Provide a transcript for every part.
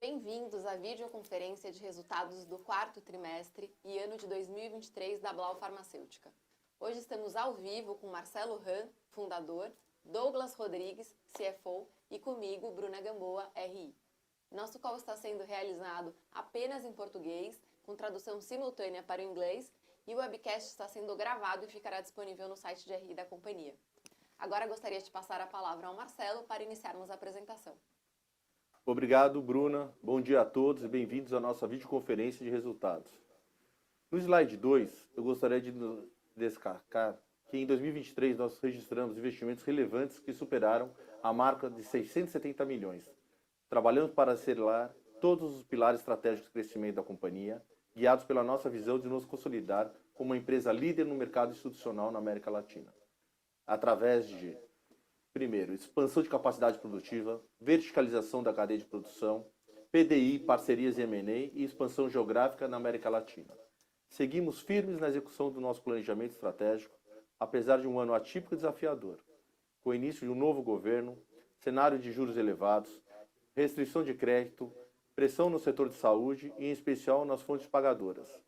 Bem-vindos à videoconferência de resultados do quarto trimestre e ano de 2023 da Blau Farmacêutica. Hoje estamos ao vivo com Marcelo Hahn, fundador, Douglas Rodrigues, CFO, e comigo, Bruna Gamboa, RI. Nosso call está sendo realizado apenas em português, com tradução simultânea para o inglês, e o webcast está sendo gravado e ficará disponível no site de RI da companhia. Agora gostaria de passar a palavra ao Marcelo para iniciarmos a apresentação. Obrigado, Bruna. Bom dia a todos e bem-vindos à nossa videoconferência de resultados. No slide 2, eu gostaria de destacar que em 2023 nós registramos investimentos relevantes que superaram a marca de 670 milhões. Trabalhamos para acelerar todos os pilares estratégicos de crescimento da companhia, guiados pela nossa visão de nos consolidar como uma empresa líder no mercado institucional na América Latina, através de primeiro, expansão de capacidade produtiva, verticalização da cadeia de produção, PDI, parcerias M&A e expansão geográfica na América Latina. Seguimos firmes na execução do nosso planejamento estratégico, apesar de um ano atípico e desafiador, com o início de um novo governo, cenário de juros elevados, restrição de crédito, pressão no setor de saúde e, em especial, nas fontes pagadoras.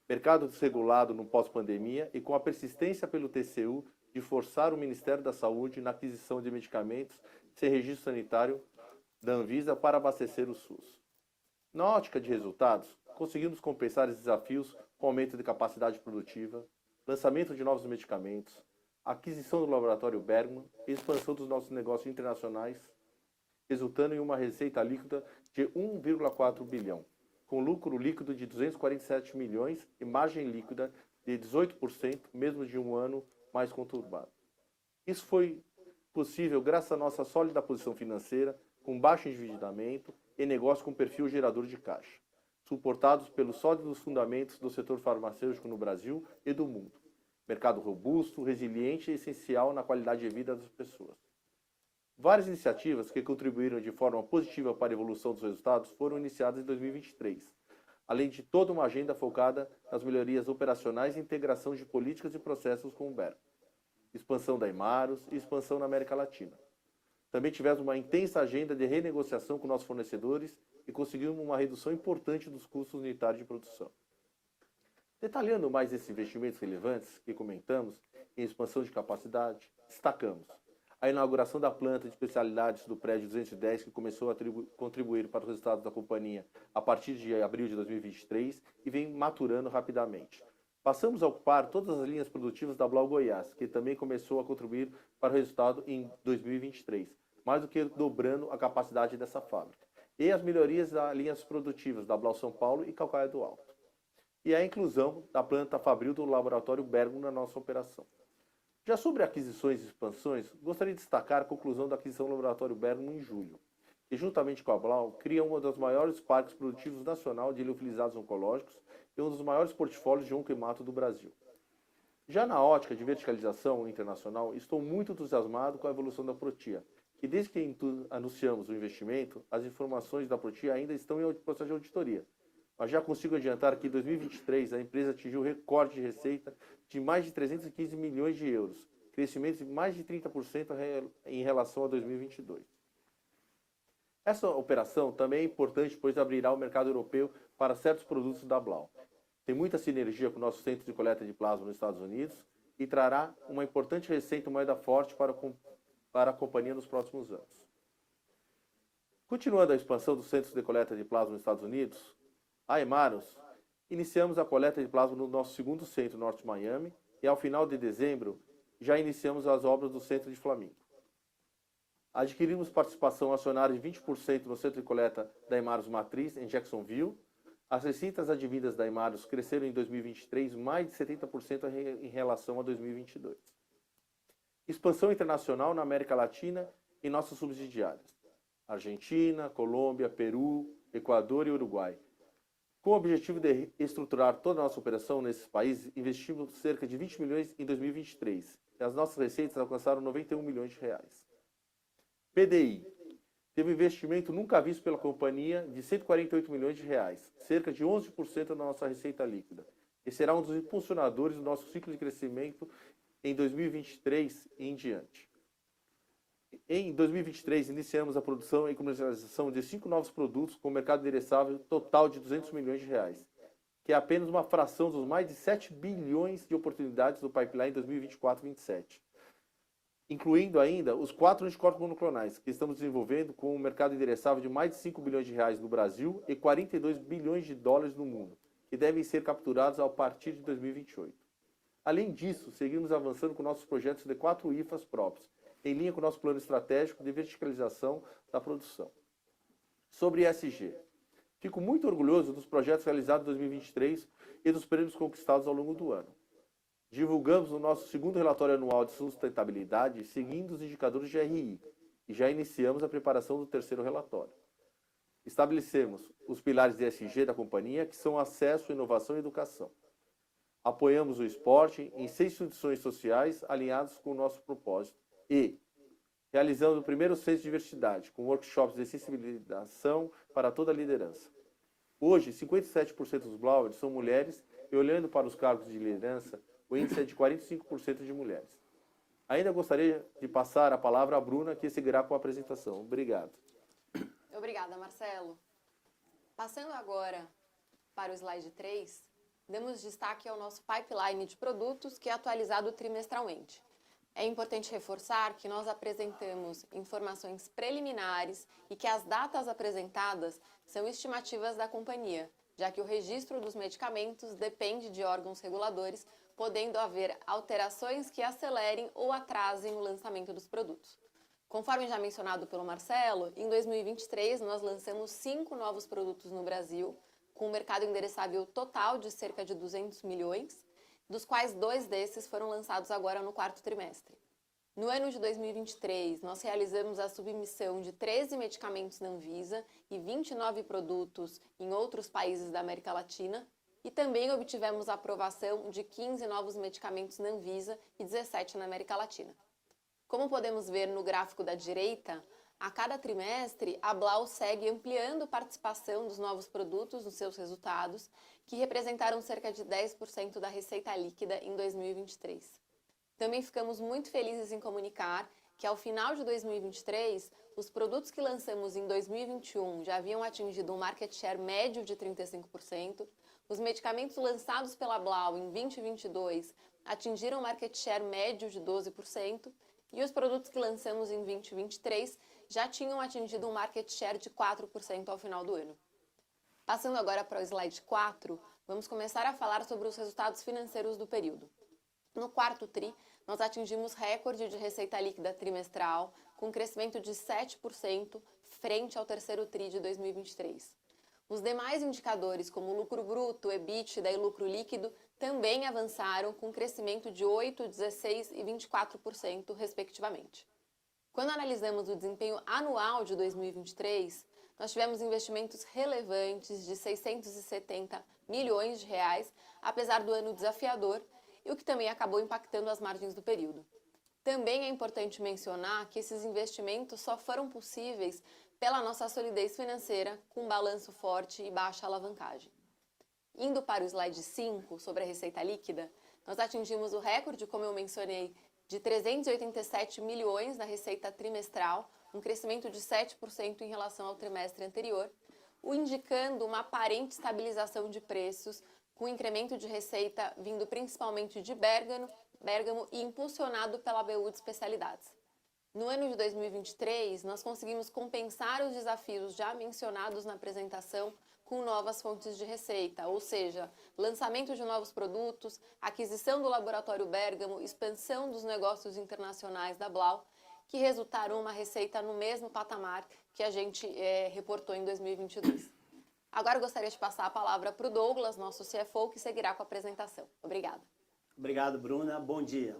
Mercado desregulado no pós-pandemia e com a persistência pelo TCU de forçar o Ministério da Saúde na aquisição de medicamentos sem registro sanitário da Anvisa para abastecer o SUS. Na ótica de resultados, conseguimos compensar esses desafios com aumento de capacidade produtiva, lançamento de novos medicamentos, aquisição do laboratório Bergman e expansão dos nossos negócios internacionais, resultando em uma receita líquida de 1,4 bilhão, com lucro líquido de 247 milhões e margem líquida de 18%, mesmo de um ano mais conturbado. Isso foi possível graças à nossa sólida posição financeira, com baixo endividamento e negócio com perfil gerador de caixa, suportados pelos sólidos fundamentos do setor farmacêutico no Brasil e do mundo. Mercado robusto, resiliente e essencial na qualidade de vida das pessoas. Várias iniciativas que contribuíram de forma positiva para a evolução dos resultados foram iniciadas em 2023, além de toda uma agenda focada nas melhorias operacionais e integração de políticas e processos com o Bergman, expansão da Hemarus e expansão na América Latina. Também tivemos uma intensa agenda de renegociação com nossos fornecedores e conseguimos uma redução importante dos custos unitários de produção. Detalhando mais esses investimentos relevantes que comentamos em expansão de capacidade, destacamos a inauguração da planta de especialidades do prédio 210, que começou a contribuir para os resultados da companhia a partir de abril de 2023 e vem maturando rapidamente. Passamos a ocupar todas as linhas produtivas da Blau Goiás, que também começou a contribuir para o resultado em 2023, mais do que dobrando a capacidade dessa fábrica. E as melhorias das linhas produtivas da Blau São Paulo e Calcaia do Alto. E a inclusão da planta fabril do laboratório Bergman na nossa operação. Já sobre aquisições e expansões, gostaria de destacar a conclusão da aquisição do laboratório Bergman em julho, que juntamente com a Blau cria um dos maiores parques produtivos nacional de liofilizados oncológicos e um dos maiores portfólios de oncohemato do Brasil. Já na ótica de verticalização internacional, estou muito entusiasmado com a evolução da Prothya, que desde que anunciamos o investimento, as informações da Prothya ainda estão em processo de auditoria. Mas já consigo adiantar que em 2023 a empresa atingiu recorde de receita de mais de 315 milhões de euros, crescimento de mais de 30% em relação a 2022. Essa operação também é importante, pois abrirá o mercado europeu para certos produtos da Blau. Tem muita sinergia com o nosso centro de coleta de plasma nos Estados Unidos e trará uma importante receita moeda forte para a companhia nos próximos anos. Continuando a expansão dos centros de coleta de plasma nos Estados Unidos, a Hemarus, iniciamos a coleta de plasma no nosso segundo centro, Norte de Miami, e ao final de dezembro já iniciamos as obras do centro de Flamingo. Adquirimos participação acionária de 20% no centro de coleta da Hemarus Matriz, em Jacksonville. As receitas advindas da Hemarus cresceram em 2023 mais de 70% em relação a 2022. Expansão internacional na América Latina e nossas subsidiárias: Argentina, Colômbia, Peru, Equador e Uruguai. Com o objetivo de estruturar toda a nossa operação nesses países, investimos cerca de 20 milhões em 2023 e as nossas receitas alcançaram 91 milhões de reais. PDI teve um investimento nunca visto pela companhia de 148 milhões de reais, cerca de 11% da nossa receita líquida, e será um dos impulsionadores do nosso ciclo de crescimento em 2023 e em diante. Em 2023, iniciamos a produção e comercialização de 5 novos produtos com mercado endereçável total de 200 milhões de reais, que é apenas uma fração dos mais de 7 bilhões de oportunidades do pipeline 2024-27. Incluindo ainda os 4 anticorpos monoclonais que estamos desenvolvendo com um mercado endereçável de mais de 5 bilhões de reais no Brasil e 42 bilhões de dólares no mundo, que devem ser capturados a partir de 2028. Além disso, seguimos avançando com nossos projetos de 4 IFAs próprios, em linha com o nosso plano estratégico de verticalização da produção. Sobre ESG, fico muito orgulhoso dos projetos realizados em 2023 e dos prêmios conquistados ao longo do ano. Divulgamos o nosso segundo relatório anual de sustentabilidade, seguindo os indicadores de GRI, e já iniciamos a preparação do terceiro relatório. Estabelecemos os pilares de ESG da companhia, que são acesso, inovação e educação. Apoiamos o esporte em 6 instituições sociais alinhadas com o nosso propósito e realizamos o primeiro centro de diversidade, com workshops de sensibilização para toda a liderança. Hoje, 57% dos Blauers são mulheres e, olhando para os cargos de liderança, o índice é de 45% de mulheres. Ainda gostaria de passar a palavra à Bruna, que seguirá com a apresentação. Obrigado. Obrigada, Marcelo. Passando agora para o slide 3, damos destaque ao nosso pipeline de produtos, que é atualizado trimestralmente. É importante reforçar que nós apresentamos informações preliminares e que as datas apresentadas são estimativas da companhia, já que o registro dos medicamentos depende de órgãos reguladores, podendo haver alterações que acelerem ou atrasem o lançamento dos produtos. Conforme já mencionado pelo Marcelo, em 2023 nós lançamos 5 novos produtos no Brasil, com um mercado endereçável total de cerca de 200 milhões, dos quais 2 desses foram lançados agora no 4º trimestre. No ano de 2023, nós realizamos a submissão de 13 medicamentos na Anvisa e 29 produtos em outros países da América Latina, e também obtivemos a aprovação de 15 novos medicamentos na Anvisa e 17 na América Latina. Como podemos ver no gráfico da direita, a cada trimestre, a Blau segue ampliando a participação dos novos produtos nos seus resultados, que representaram cerca de 10% da receita líquida em 2023. Também ficamos muito felizes em comunicar que, ao final de 2023, os produtos que lançamos em 2021 já haviam atingido um market share médio de 35%, os medicamentos lançados pela Blau em 2022 atingiram um market share médio de 12%, e os produtos que lançamos em 2023 já tinham atingido um market share de 4% ao final do ano. Passando agora para o slide 4, vamos começar a falar sobre os resultados financeiros do período. No 4º TRI, nós atingimos recorde de receita líquida trimestral, com crescimento de 7% frente ao 3º TRI de 2023. Os demais indicadores, como lucro bruto, EBITDA e lucro líquido, também avançaram com crescimento de 8%, 16% e 24%, respectivamente. Quando analisamos o desempenho anual de 2023, nós tivemos investimentos relevantes de 670 milhões de reais, apesar do ano desafiador, e o que também acabou impactando as margens do período. Também é importante mencionar que esses investimentos só foram possíveis pela nossa solidez financeira, com balanço forte e baixa alavancagem. Indo para o slide 5, sobre a receita líquida, nós atingimos o recorde, como eu mencionei, de 387 milhões na receita trimestral, um crescimento de 7% em relação ao trimestre anterior, o indicando uma aparente estabilização de preços, com incremento de receita vindo principalmente de Bérgamo e impulsionado pela BU de especialidades. No ano de 2023, nós conseguimos compensar os desafios já mencionados na apresentação com novas fontes de receita, ou seja, lançamento de novos produtos, aquisição do laboratório Bérgamo, expansão dos negócios internacionais da Blau, que resultaram uma receita no mesmo patamar que a gente reportou em 2022. Agora eu gostaria de passar a palavra para o Douglas, nosso CFO, que seguirá com a apresentação. Obrigada. Obrigado, Bruna. Bom dia.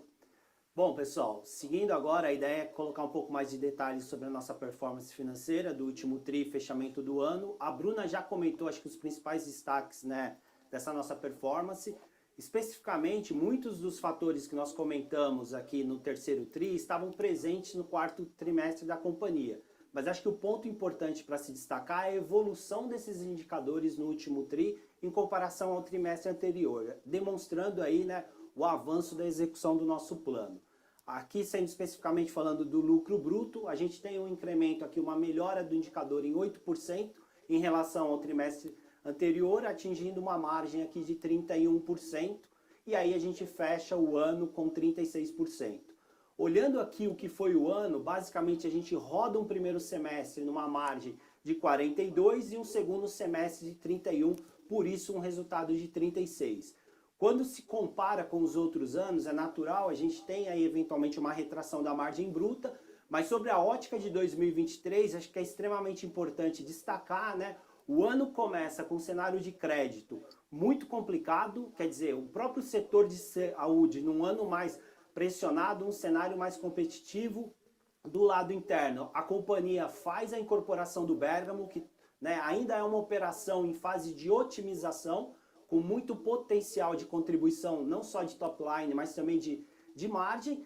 Bom, pessoal, seguindo agora, a ideia é colocar um pouco mais de detalhes sobre a nossa performance financeira do último TRI, fechamento do ano. A Bruna já comentou, acho que os principais destaques, né, dessa nossa performance. Especificamente, muitos dos fatores que nós comentamos aqui no terceiro TRI estavam presentes no 4º trimestre da companhia. Mas acho que o ponto importante para se destacar é a evolução desses indicadores no último TRI em comparação ao trimestre anterior, demonstrando aí, né, o avanço da execução do nosso plano. Aqui, sendo especificamente falando do lucro bruto, a gente tem um incremento aqui, uma melhora do indicador em 8% em relação ao trimestre anterior, atingindo uma margem aqui de 31%, e aí a gente fecha o ano com 36%. Olhando aqui o que foi o ano, basicamente a gente roda um primeiro semestre numa margem de 42 e um segundo semestre de 31, por isso um resultado de 36. Quando se compara com os outros anos, é natural, a gente tem aí eventualmente uma retração da margem bruta, mas sobre a ótica de 2023, acho que é extremamente importante destacar, né? O ano começa com um cenário de crédito muito complicado, quer dizer, o próprio setor de saúde num ano mais pressionado, um cenário mais competitivo. Do lado interno, a companhia faz a incorporação do Bergamo, que, né, ainda é uma operação em fase de otimização, com muito potencial de contribuição, não só de top line, mas também de margem.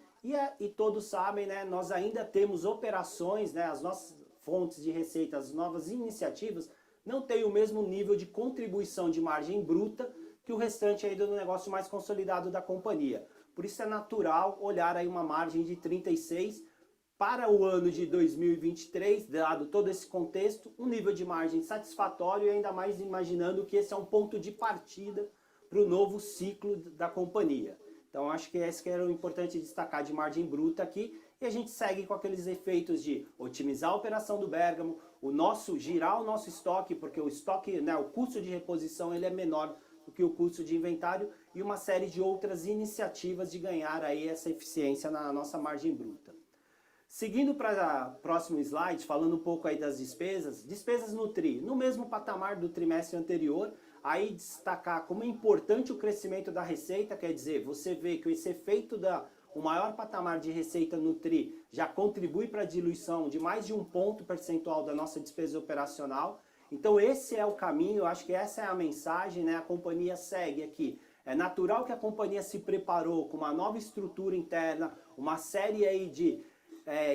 E todos sabem, né, nós ainda temos operações, né, as nossas fontes de receita, as novas iniciativas, não têm o mesmo nível de contribuição de margem bruta que o restante ainda do negócio mais consolidado da companhia. Por isso é natural olhar aí uma margem de 36% para o ano de 2023, dado todo esse contexto, um nível de margem satisfatório e ainda mais imaginando que esse é um ponto de partida para o novo ciclo da companhia. Então acho que esse que era o importante destacar de margem bruta aqui, e a gente segue com aqueles efeitos de otimizar a operação do Bergamo, girar o nosso estoque, porque o estoque, né, o custo de reposição ele é menor do que o custo de inventário, e uma série de outras iniciativas de ganhar aí essa eficiência na nossa margem bruta. Seguindo para o próximo slide, falando um pouco aí das despesas no TRI, no mesmo patamar do trimestre anterior, aí destacar como é importante o crescimento da receita, quer dizer, você vê que esse efeito o maior patamar de receita no TRI já contribui para a diluição de mais de 1 ponto percentual da nossa despesa operacional. Então esse é o caminho, eu acho que essa é a mensagem, né? A companhia segue aqui. É natural que a companhia se preparou com uma nova estrutura interna, uma série aí de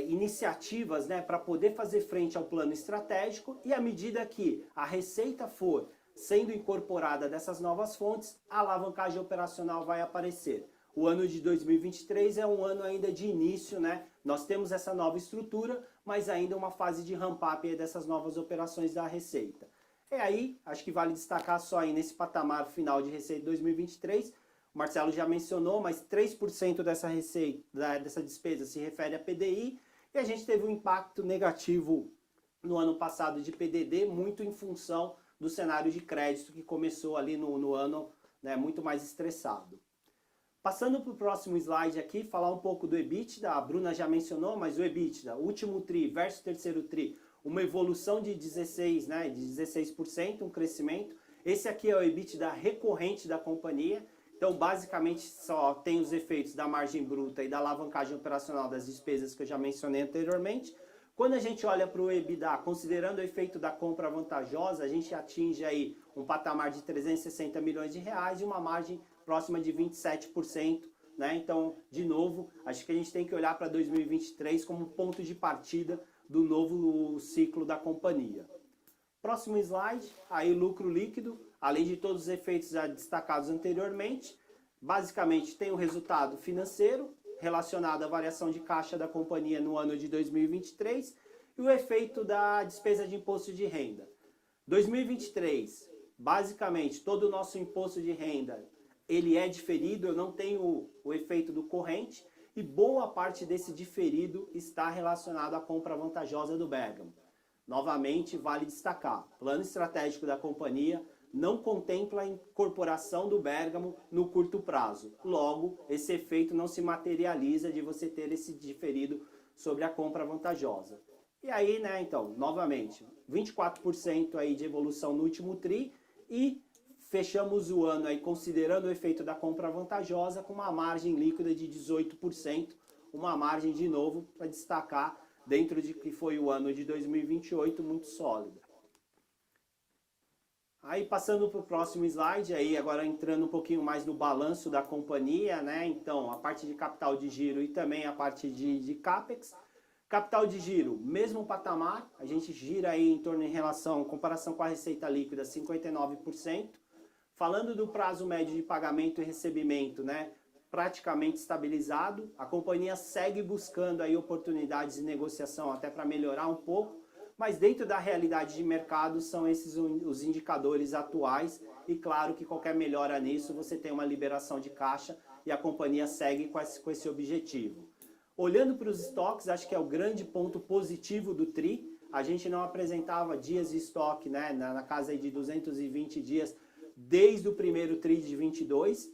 iniciativas, né, para poder fazer frente ao plano estratégico, e à medida que a receita for sendo incorporada dessas novas fontes, a alavancagem operacional vai aparecer. O ano de 2023 é um ano ainda de início, né? Nós temos essa nova estrutura, mas ainda uma fase de ramp-up dessas novas operações da receita. E aí, acho que vale destacar só aí nesse patamar final de receita de 2023, o Marcelo já mencionou, mas 3% dessa receita, dessa despesa se refere a PDI, e a gente teve um impacto negativo no ano passado de PDD, muito em função do cenário de crédito que começou ali no ano, né, muito mais estressado. Passando para o próximo slide aqui, falar um pouco do EBITDA, a Bruna já mencionou, mas o EBITDA, último TRI versus terceiro TRI, uma evolução de 16%, né, de 16%, um crescimento. Esse aqui é o EBITDA recorrente da companhia. Então, basicamente, só tem os efeitos da margem bruta e da alavancagem operacional das despesas que eu já mencionei anteriormente. Quando a gente olha para o EBITDA, considerando o efeito da compra vantajosa, a gente atinge aí um patamar de 360 milhões de reais e uma margem próxima de 27%, né? Então, de novo, acho que a gente tem que olhar para 2023 como um ponto de partida do novo ciclo da companhia. Próximo slide, aí lucro líquido, além de todos os efeitos já destacados anteriormente, basicamente tem o resultado financeiro relacionado à variação de caixa da companhia no ano de 2023 e o efeito da despesa de imposto de renda. 2023, basicamente todo o nosso imposto de renda ele é diferido, eu não tenho o efeito do corrente e boa parte desse diferido está relacionado à compra vantajosa do Bergamo. Novamente, vale destacar, o plano estratégico da companhia não contempla a incorporação do Bergamo no curto prazo. Logo, esse efeito não se materializa de você ter esse diferido sobre a compra vantajosa. E aí, né, então, novamente, 24% aí de evolução no último TRI e fechamos o ano aí considerando o efeito da compra vantajosa com uma margem líquida de 18%, uma margem, de novo, para destacar dentro de que foi o ano de 2028, muito sólida. Aí passando para o próximo slide, aí agora entrando um pouquinho mais no balanço da companhia, né? Então, a parte de capital de giro e também a parte de CAPEX. Capital de giro, mesmo patamar, a gente gira aí em torno em comparação com a receita líquida, 59%. Falando do prazo médio de pagamento e recebimento, né? praticamente estabilizado. A companhia segue buscando aí oportunidades de negociação até para melhorar um pouco, mas dentro da realidade de mercado são esses os indicadores atuais e claro que qualquer melhora nisso você tem uma liberação de caixa e a companhia segue com esse objetivo. Olhando para os estoques, acho que é o grande ponto positivo do TRI. A gente não apresentava dias de estoque, né, na casa aí de 220 dias desde o primeiro TRI de 22.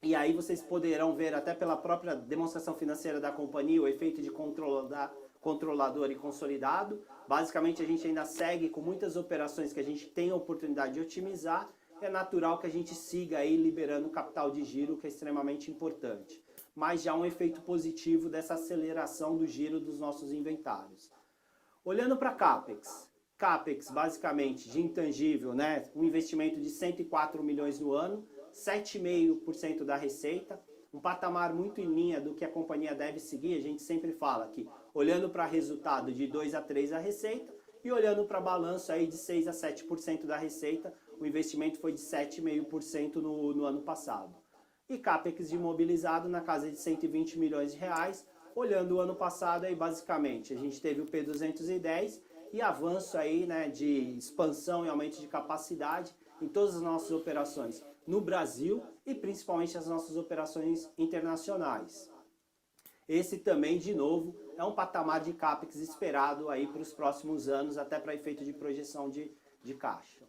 E aí vocês poderão ver até pela própria demonstração financeira da companhia o efeito de controlador e consolidado. Basicamente a gente ainda segue com muitas operações que a gente tem a oportunidade de otimizar. É natural que a gente siga aí liberando capital de giro, que é extremamente importante. Mas já um efeito positivo dessa aceleração do giro dos nossos inventários. Olhando para CAPEX. CAPEX, basicamente, de intangível, né? Um investimento de 104 milhões no ano, 7,5% da receita, um patamar muito em linha do que a companhia deve seguir. A gente sempre fala que olhando para resultado de 2 a 3 a receita e olhando para balanço aí de 6 a 7% da receita, o investimento foi de 7,5% no ano passado. E CAPEX de imobilizado na casa de 120 milhões de reais. Olhando o ano passado, aí basicamente a gente teve o P210 e avanço aí, né, de expansão e aumento de capacidade em todas as nossas operações no Brasil e principalmente as nossas operações internacionais. Esse também, de novo, é um patamar de CAPEX esperado aí para os próximos anos, até para efeito de projeção de caixa.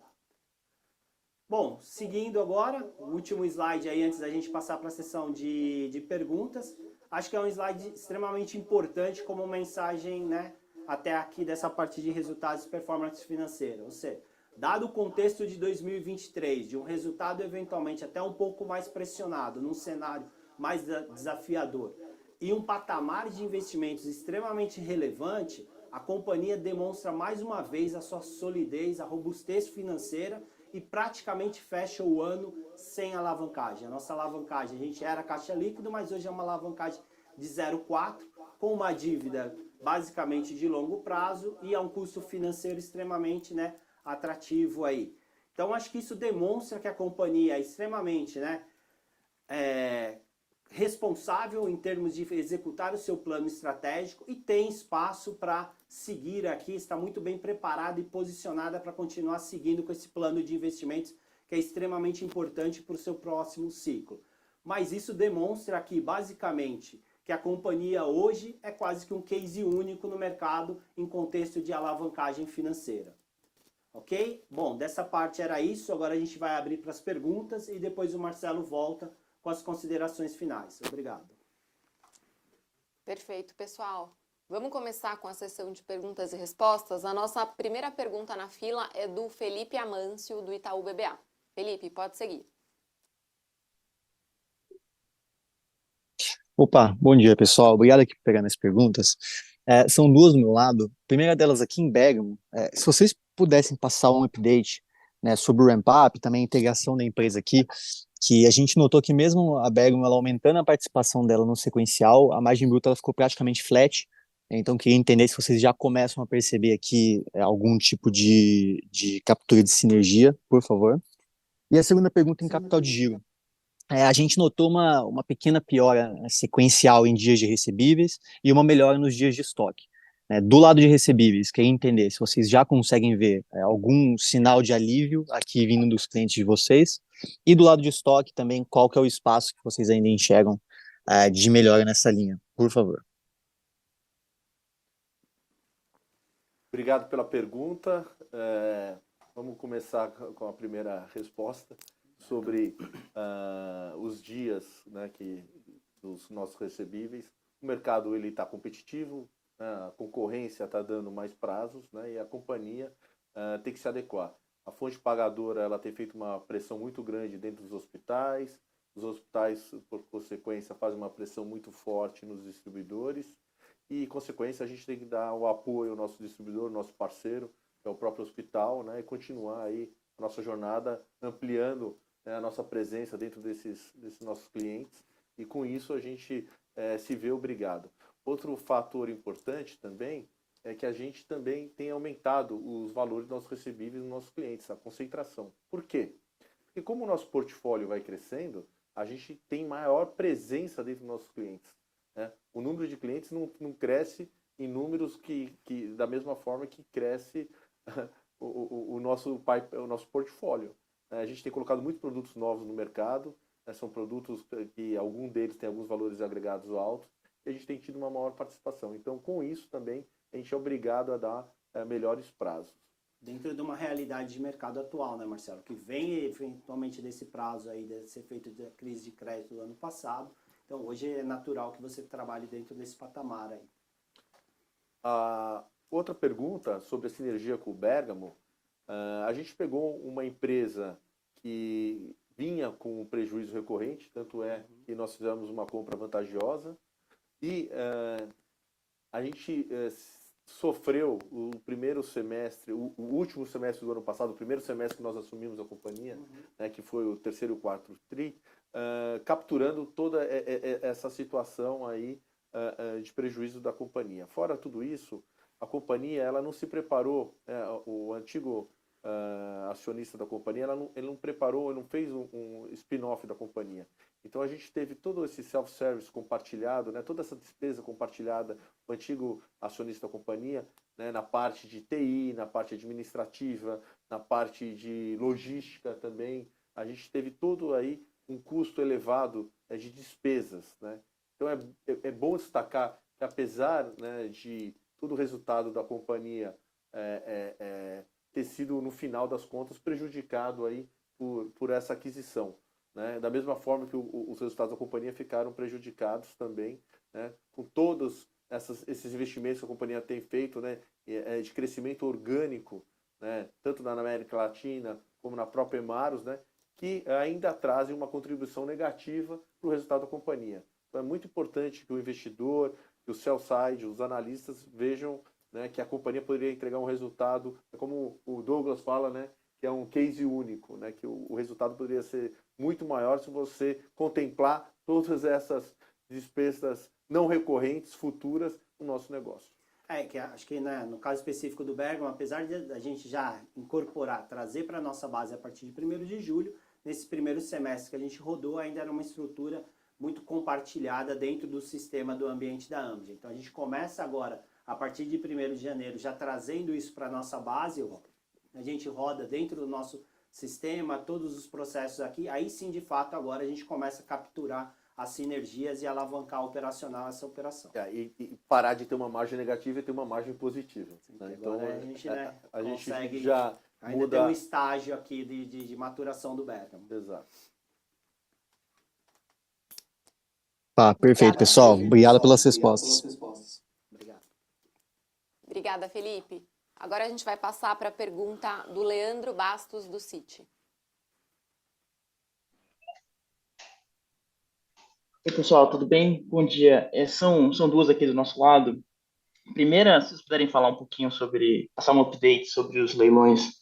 Bom, seguindo agora, o último slide aí antes da gente passar para a sessão de perguntas. Acho que é um slide extremamente importante como mensagem, né, até aqui dessa parte de resultados e performance financeira. Ou seja, dado o contexto de 2023, de um resultado eventualmente até um pouco mais pressionado, num cenário mais desafiador, e um patamar de investimentos extremamente relevante, a companhia demonstra mais uma vez a sua solidez, a robustez financeira e praticamente fecha o ano sem alavancagem. A nossa alavancagem, a gente era caixa líquido, mas hoje é uma alavancagem de 0,4, com uma dívida basicamente de longo prazo e a um custo financeiro extremamente, né, atrativo aí. Então acho que isso demonstra que a companhia é extremamente, né, responsável em termos de executar o seu plano estratégico e tem espaço para seguir aqui, está muito bem preparada e posicionada para continuar seguindo com esse plano de investimentos que é extremamente importante para o seu próximo ciclo. Mas isso demonstra aqui, basicamente, que a companhia hoje é quase que um case único no mercado em contexto de alavancagem financeira. Ok? Bom, dessa parte era isso, agora a gente vai abrir para as perguntas e depois o Marcelo volta com as considerações finais. Obrigado. Perfeito, pessoal. Vamos começar com a sessão de perguntas e respostas. A nossa primeira pergunta na fila é do Felipe Amâncio, do Itaú BBA. Felipe, pode seguir. Opa, bom dia, pessoal. Obrigado aqui por pegar minhas perguntas. São duas do meu lado. A primeira delas aqui em Bergamo. Se vocês pudessem passar um update, né, sobre o ramp-up, também a integração da empresa aqui, que a gente notou que mesmo a Bergamo ela aumentando a participação dela no sequencial, a margem bruta ela ficou praticamente flat. Então, queria entender se vocês já começam a perceber aqui algum tipo de captura de sinergia, por favor. E a segunda pergunta em capital de giro. A gente notou uma pequena piora sequencial em dias de recebíveis e uma melhora nos dias de estoque. Do lado de recebíveis, queria entender se vocês já conseguem ver algum sinal de alívio aqui vindo dos clientes de vocês. E do lado de estoque também, qual que é o espaço que vocês ainda enxergam de melhora nessa linha, por favor. Obrigado pela pergunta. Vamos começar com a primeira resposta sobre os dias, né, dos nossos recebíveis. O mercado está competitivo, a concorrência está dando mais prazos, né, e a companhia tem que se adequar. A fonte pagadora ela tem feito uma pressão muito grande dentro dos hospitais. Os hospitais, por consequência, fazem uma pressão muito forte nos distribuidores. E, consequência, a gente tem que dar o apoio ao nosso distribuidor, ao nosso parceiro, que é o próprio hospital, né, e continuar aí a nossa jornada ampliando, né, a nossa presença dentro desses nossos clientes. E, com isso, a gente se vê obrigado. Outro fator importante também é que a gente também tem aumentado os valores dos nossos recebíveis dos nossos clientes, a concentração. Por quê? Porque como o nosso portfólio vai crescendo, a gente tem maior presença dentro dos nossos clientes, né? O número de clientes não cresce em números que da mesma forma que cresce o nosso portfólio. A gente tem colocado muitos produtos novos no mercado, né? São produtos que algum deles tem alguns valores agregados altos, e a gente tem tido uma maior participação. Então, com isso também, a gente é obrigado a dar melhores prazos. Dentro de uma realidade de mercado atual, né, Marcelo? Que vem eventualmente desse prazo aí de ser feito da crise de crédito do ano passado. Então, hoje é natural que você trabalhe dentro desse patamar aí. A outra pergunta sobre a sinergia com o Bergamo, a gente pegou uma empresa que vinha com um prejuízo recorrente, tanto é que nós fizemos uma compra vantajosa, e a gente sofreu o primeiro semestre, o último semestre do ano passado, o primeiro semestre que nós assumimos a companhia, né, que foi o terceiro e o quarto tri, capturando toda essa situação aí de prejuízo da companhia. Fora tudo isso, a companhia ela não se preparou, o antigo acionista da companhia, ele não preparou, ele não fez um spin-off da companhia. Então a gente teve todo esse self-service compartilhado, né, toda essa despesa compartilhada, o antigo acionista da companhia, né, na parte de TI, na parte administrativa, na parte de logística também. A gente teve todo aí um custo elevado de despesas, né? Então é bom destacar que apesar, né, de todo o resultado da companhia ter sido, no final das contas, prejudicado aí por essa aquisição, né? Da mesma forma que os resultados da companhia ficaram prejudicados também, né, com todos esses investimentos que a companhia tem feito, né, de crescimento orgânico, né, tanto na América Latina como na própria Hemarus, né, que ainda trazem uma contribuição negativa para o resultado da companhia. Então é muito importante que o investidor, que o sell-side, os analistas vejam, né, que a companhia poderia entregar um resultado, como o Douglas fala, né, que é um case único, né, que o resultado poderia ser muito maior se você contemplar todas essas despesas não recorrentes, futuras, no nosso negócio. Que acho que, né, no caso específico do Bergamo, apesar de a gente já incorporar, trazer para a nossa base a partir de 1º de julho, nesse primeiro semestre que a gente rodou, ainda era uma estrutura muito compartilhada dentro do sistema do ambiente da Amgen. Então a gente começa agora, a partir de 1º de janeiro, já trazendo isso para a nossa base, a gente roda dentro do nosso sistema, todos os processos aqui, aí sim, de fato, agora a gente começa a capturar as sinergias e alavancar operacional essa operação. E parar de ter uma margem negativa e ter uma margem positiva. Né? Então a gente, né, consegue gente já ainda ter um estágio aqui de maturação do Bergamo. Exato. Tá, perfeito, pessoal. Obrigado pelas respostas. Obrigado. Obrigada, Felipe. Agora a gente vai passar para a pergunta do Leandro Bastos, do Citi. Oi, pessoal, tudo bem? Bom dia. São duas aqui do nosso lado. Primeira, se vocês puderem falar um pouquinho passar um update sobre os leilões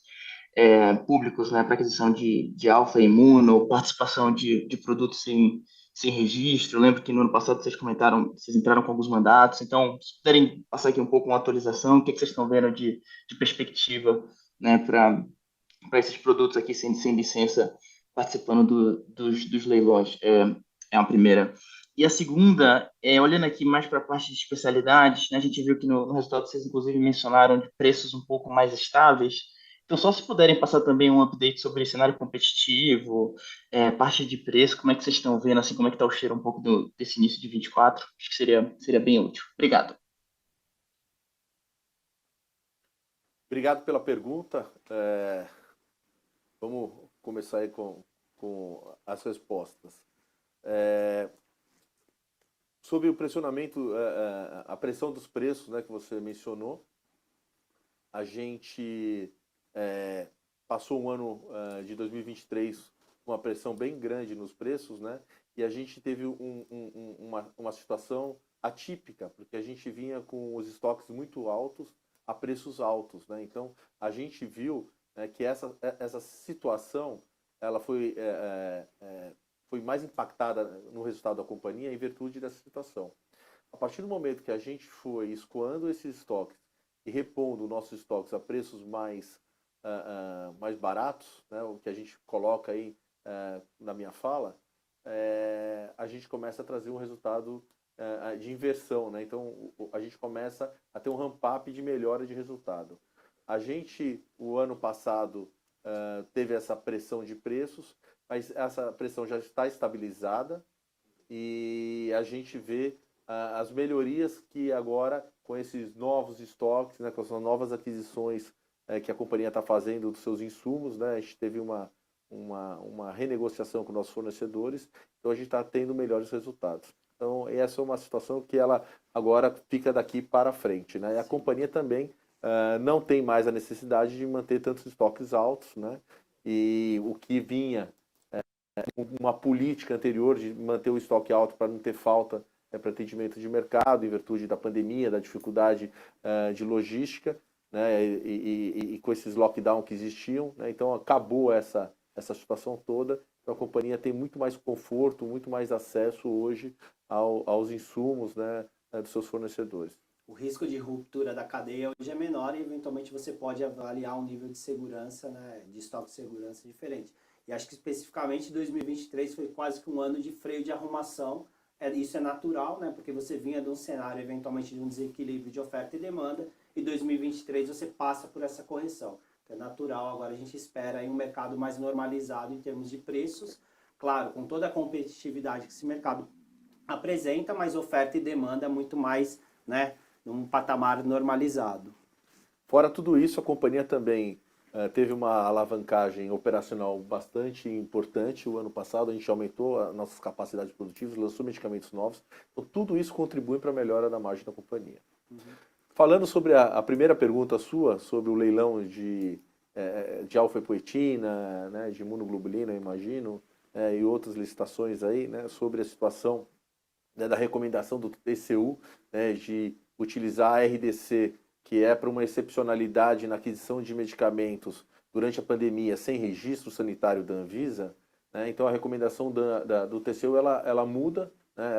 públicos, né, para aquisição de alfa imuno, participação de produtos sem registro. Eu lembro que no ano passado vocês comentaram, vocês entraram com alguns mandatos, então, se puderem passar aqui um pouco uma atualização, o que vocês estão vendo de perspectiva, né, para esses produtos aqui sem licença participando dos leilões. É a primeira. E a segunda, olhando aqui mais para a parte de especialidades, né, a gente viu que no resultado vocês, inclusive, mencionaram de preços um pouco mais estáveis. Então, só se puderem passar também um update sobre cenário competitivo, parte de preço, como é que vocês estão vendo, assim, como é que está o cheiro um pouco desse início de 24, acho que seria bem útil. Obrigado. Obrigado pela pergunta. Vamos começar aí com as respostas. Sobre o pressionamento, a pressão dos preços, né, que você mencionou, a gente passou um ano de 2023 com uma pressão bem grande nos preços, né, e a gente teve uma situação atípica, porque a gente vinha com os estoques muito altos a preços altos, né, então a gente viu que essa situação ela foi mais impactada no resultado da companhia em virtude dessa situação. A partir do momento que a gente foi escoando esses estoques e repondo nossos estoques a preços mais baratos, né, o que a gente coloca aí na minha fala, a gente começa a trazer um resultado de inversão, né? Então, a gente começa a ter um ramp-up de melhora de resultado. A gente, o ano passado, teve essa pressão de preços, mas essa pressão já está estabilizada e a gente vê as melhorias que agora, com esses novos estoques, né, com as novas aquisições que a companhia está fazendo dos seus insumos, né, a gente teve uma renegociação com nossos fornecedores, então a gente está tendo melhores resultados. Então, essa é uma situação que ela agora fica daqui para frente, né? E a companhia também não tem mais a necessidade de manter tantos estoques altos, né? E o que vinha uma política anterior de manter o estoque alto para não ter falta para atendimento de mercado, em virtude da pandemia, da dificuldade de logística, né? E com esses lockdowns que existiam, né? Então, acabou essa situação toda. Então, a companhia tem muito mais conforto, muito mais acesso hoje aos insumos, né, dos seus fornecedores. O risco de ruptura da cadeia hoje é menor e, eventualmente, você pode avaliar um nível de segurança, né, de estoque de segurança diferente. E acho que, especificamente, 2023 foi quase que um ano de freio de arrumação. Isso é natural, né, porque você vinha de um cenário, eventualmente, de um desequilíbrio de oferta e demanda, e 2023 você passa por essa correção. É natural, agora a gente espera aí um mercado mais normalizado em termos de preços, claro, com toda a competitividade que esse mercado apresenta, mas oferta e demanda muito mais, né, num patamar normalizado. Fora tudo isso, a companhia também teve uma alavancagem operacional bastante importante o ano passado, a gente aumentou as nossas capacidades produtivas, lançou medicamentos novos, então tudo isso contribui para a melhora da margem da companhia. Falando sobre a primeira pergunta sua, sobre o leilão de alfa-epoetina, né, de imunoglobulina, imagino, e outras licitações aí, né, sobre a situação, né, da recomendação do TCU, né, de utilizar a RDC, que é para uma excepcionalidade na aquisição de medicamentos durante a pandemia sem registro sanitário da Anvisa, né, então a recomendação do TCU ela muda, né,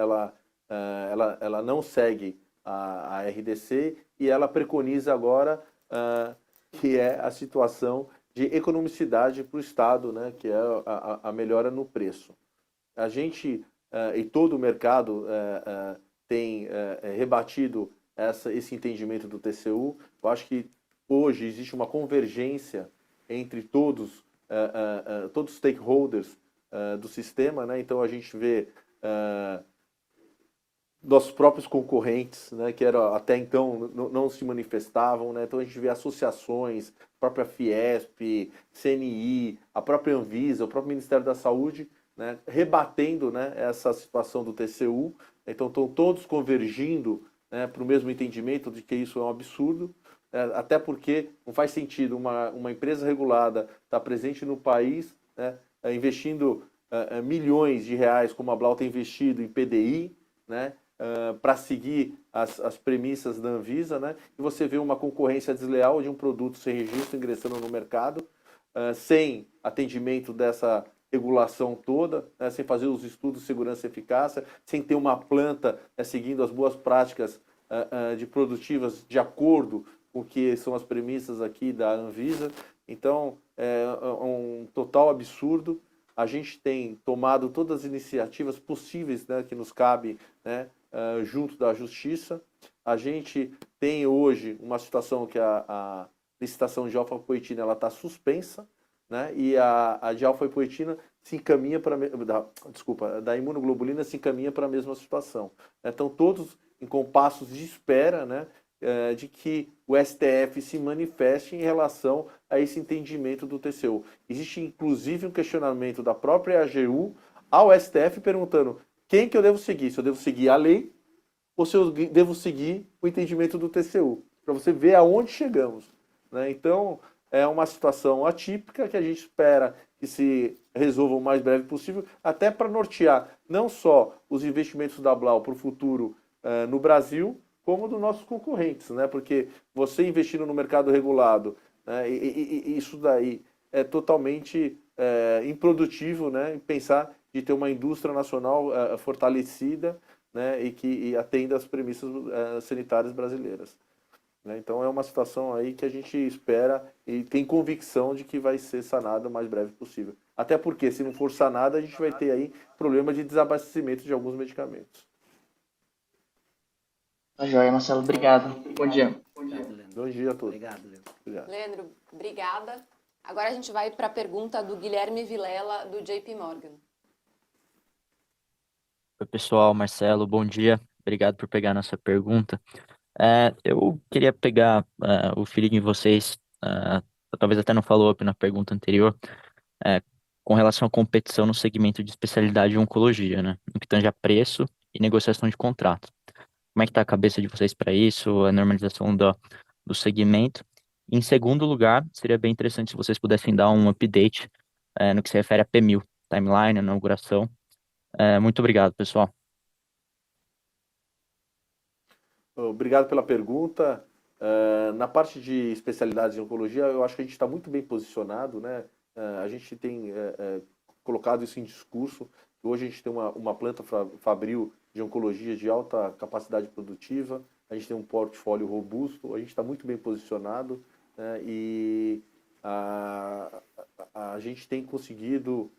ela não segue a RDC e ela preconiza agora que é a situação de economicidade para o Estado, né, que é a melhora no preço. A gente e todo o mercado tem rebatido esse entendimento do TCU. Eu acho que hoje existe uma convergência entre todos os stakeholders do sistema, né? Então a gente vê nossos próprios concorrentes, né, que eram, até então não se manifestavam, né? Então a gente vê associações, a própria Fiesp, CNI, a própria Anvisa, o próprio Ministério da Saúde, né, rebatendo, né, essa situação do TCU. Então estão todos convergindo, né, para o mesmo entendimento de que isso é um absurdo, até porque não faz sentido uma empresa regulada estar presente no país, né, investindo milhões de reais, como a Blau tem investido em PDI, né, para seguir as premissas da Anvisa, né, e você vê uma concorrência desleal de um produto sem registro ingressando no mercado, sem atendimento dessa regulação toda, né, sem fazer os estudos de segurança e eficácia, sem ter uma planta seguindo as boas práticas de produtivas de acordo com o que são as premissas aqui da Anvisa. Então, é um total absurdo. A gente tem tomado todas as iniciativas possíveis, né, que nos cabe, né, junto da Justiça. A gente tem hoje uma situação que a licitação de alfa-epoetina ela está suspensa, né, e a de alfa-epoetina se encaminha para da imunoglobulina se encaminha para a mesma situação. Então todos em compassos de espera, né, de que o STF se manifeste em relação a esse entendimento do TCU. Existe inclusive um questionamento da própria AGU ao STF perguntando quem que eu devo seguir, se eu devo seguir a lei ou se eu devo seguir o entendimento do TCU, para você ver aonde chegamos, né? Então é uma situação atípica que a gente espera que se resolva o mais breve possível, até para nortear não só os investimentos da Blau para o futuro no Brasil, como dos nossos concorrentes, né? Porque você investindo no mercado regulado, né, e isso daí é totalmente improdutivo, né? Pensar de ter uma indústria nacional fortalecida, né, e que atenda às premissas sanitárias brasileiras. né? Então é uma situação aí que a gente espera e tem convicção de que vai ser sanada o mais breve possível. Até porque, se não for sanada, a gente vai ter aí problema de desabastecimento de alguns medicamentos. Tá joia, Marcelo. Obrigado. Bom dia. Obrigado, Leandro. Bom dia a todos. Obrigado, Leandro. Obrigado. Leandro, obrigada. Agora a gente vai para a pergunta do Guilherme Vilela, do JP Morgan. Oi, pessoal, Marcelo, bom dia. Obrigado por pegar a nossa pergunta. Eu queria pegar o feeling de vocês, talvez até no follow-up na pergunta anterior, é, com relação à competição no segmento de especialidade de oncologia, né? No que tange a preço e negociação de contrato. Como é que está a cabeça de vocês para isso, a normalização do segmento? Em segundo lugar, seria bem interessante se vocês pudessem dar um update no que se refere a PMIL, timeline, inauguração. Muito obrigado, pessoal. Obrigado pela pergunta. Na parte de especialidades em oncologia, eu acho que a gente está muito bem posicionado, né? A gente tem colocado isso em discurso. Hoje a gente tem uma planta fabril de oncologia de alta capacidade produtiva, a gente tem um portfólio robusto, a gente está muito bem posicionado, né? E a gente tem conseguido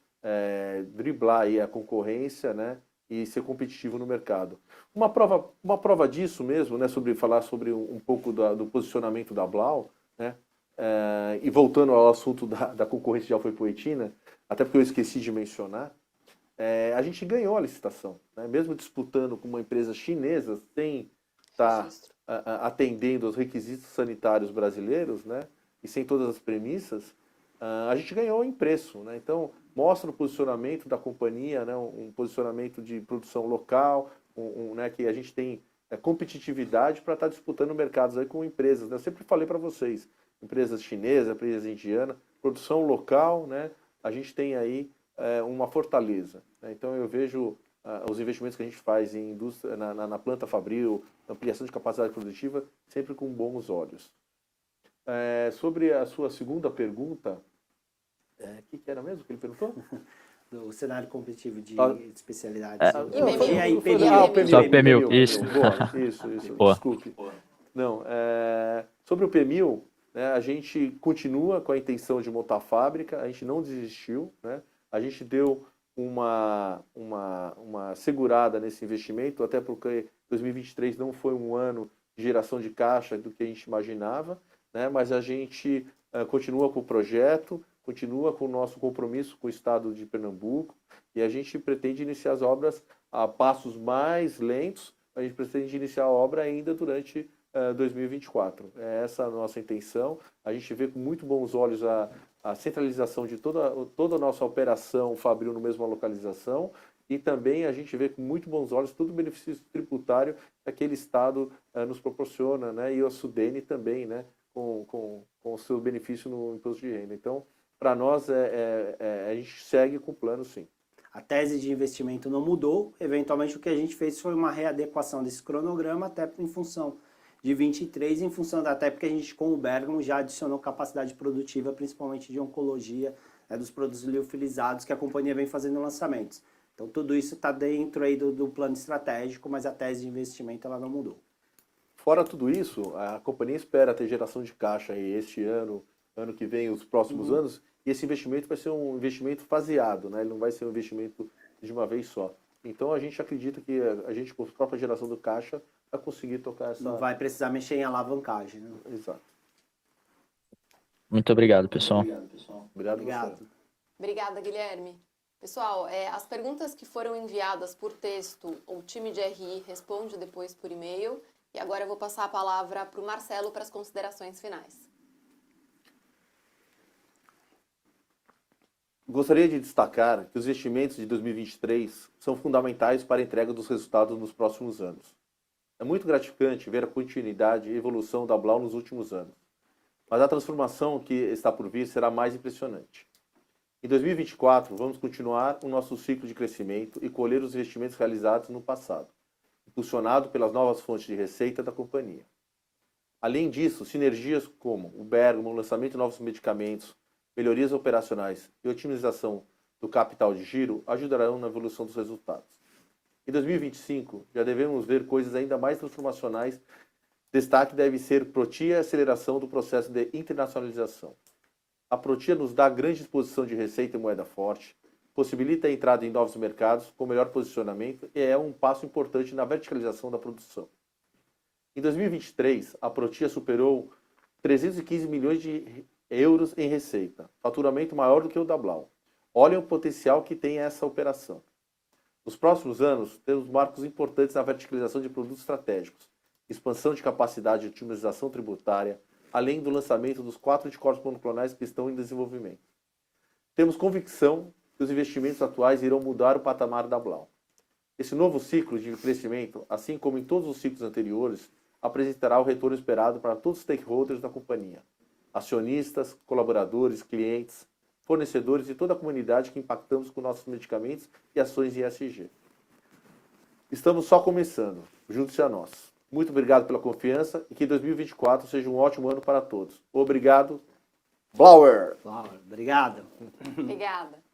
driblar aí a concorrência, né? E ser competitivo no mercado. Uma prova disso mesmo, né, falar sobre um pouco do posicionamento da Blau, né, e voltando ao assunto da concorrência de alfa-epoetina, até porque eu esqueci de mencionar, a gente ganhou a licitação, né, mesmo disputando com uma empresa chinesa, sem estar atendendo aos requisitos sanitários brasileiros, né, e sem todas as premissas, a gente ganhou em preço, né, então mostra o posicionamento da companhia, né, um posicionamento de produção local, né, que a gente tem competitividade para estar disputando mercados aí com empresas, né? Eu sempre falei para vocês, empresas chinesas, empresas indianas, produção local, né, a gente tem aí uma fortaleza, né? Então eu vejo os investimentos que a gente faz em indústria, na planta fabril, ampliação de capacidade produtiva, sempre com bons olhos. Sobre a sua segunda pergunta, o que era mesmo que ele perguntou? Do cenário competitivo de especialidades. Só PMIL, isso. Isso, Boa. desculpe. Não, sobre o PMIL, né, a gente continua com a intenção de montar a fábrica, a gente não desistiu, né? A gente deu uma segurada nesse investimento, até porque 2023 não foi um ano de geração de caixa do que a gente imaginava, né? Mas a gente continua com o projeto, continua com o nosso compromisso com o Estado de Pernambuco e a gente pretende iniciar as obras a passos mais lentos, a gente pretende iniciar a obra ainda durante 2024. É essa a nossa intenção. A gente vê com muito bons olhos a centralização de toda a nossa operação fabril na mesma localização e também a gente vê com muito bons olhos todo o benefício tributário que aquele Estado nos proporciona, né? E a Sudene também, né? Com o seu benefício no imposto de renda. Então, para nós, a gente segue com o plano, sim. A tese de investimento não mudou. Eventualmente, o que a gente fez foi uma readequação desse cronograma, até em função de 23, em função até porque a gente, com o Bergamo, já adicionou capacidade produtiva, principalmente de oncologia, né, dos produtos liofilizados que a companhia vem fazendo lançamentos. Então, tudo isso está dentro aí do plano estratégico, mas a tese de investimento ela não mudou. Fora tudo isso, a companhia espera ter geração de caixa aí este ano que vem, os próximos anos, e esse investimento vai ser um investimento faseado, né? Ele não vai ser um investimento de uma vez só. Então a gente acredita que a gente, com a própria geração do caixa, vai conseguir tocar essa... Não vai precisar mexer em alavancagem, né? Exato. Muito obrigado, pessoal. Obrigado. Obrigada, Guilherme. Pessoal, as perguntas que foram enviadas por texto, o time de RI responde depois por e-mail. E agora eu vou passar a palavra para o Marcelo para as considerações finais. Gostaria de destacar que os investimentos de 2023 são fundamentais para a entrega dos resultados nos próximos anos. É muito gratificante ver a continuidade e evolução da Blau nos últimos anos, mas a transformação que está por vir será mais impressionante. Em 2024, vamos continuar o nosso ciclo de crescimento e colher os investimentos realizados no passado, impulsionado pelas novas fontes de receita da companhia. Além disso, sinergias como o Bergamo, o lançamento de novos medicamentos, melhorias operacionais e otimização do capital de giro ajudarão na evolução dos resultados. Em 2025, já devemos ver coisas ainda mais transformacionais Destaque deve ser Protia e aceleração do processo de internacionalização. A Protia nos dá grande exposição de receita e moeda forte, possibilita a entrada em novos mercados com melhor posicionamento e é um passo importante na verticalização da produção. Em 2023, a Protia superou 315 milhões de euros em receita, faturamento maior do que o da Blau. Olhem o potencial que tem essa operação. Nos próximos anos, temos marcos importantes na verticalização de produtos estratégicos, expansão de capacidade de otimização tributária, além do lançamento dos 4 anticorpos monoclonais que estão em desenvolvimento. Temos convicção que os investimentos atuais irão mudar o patamar da Blau. Esse novo ciclo de crescimento, assim como em todos os ciclos anteriores, apresentará o retorno esperado para todos os stakeholders da companhia, acionistas, colaboradores, clientes, fornecedores e toda a comunidade que impactamos com nossos medicamentos e ações em ESG. Estamos só começando, junte-se a nós. Muito obrigado pela confiança e que 2024 seja um ótimo ano para todos. Obrigado, Blauer! Obrigado. Obrigada.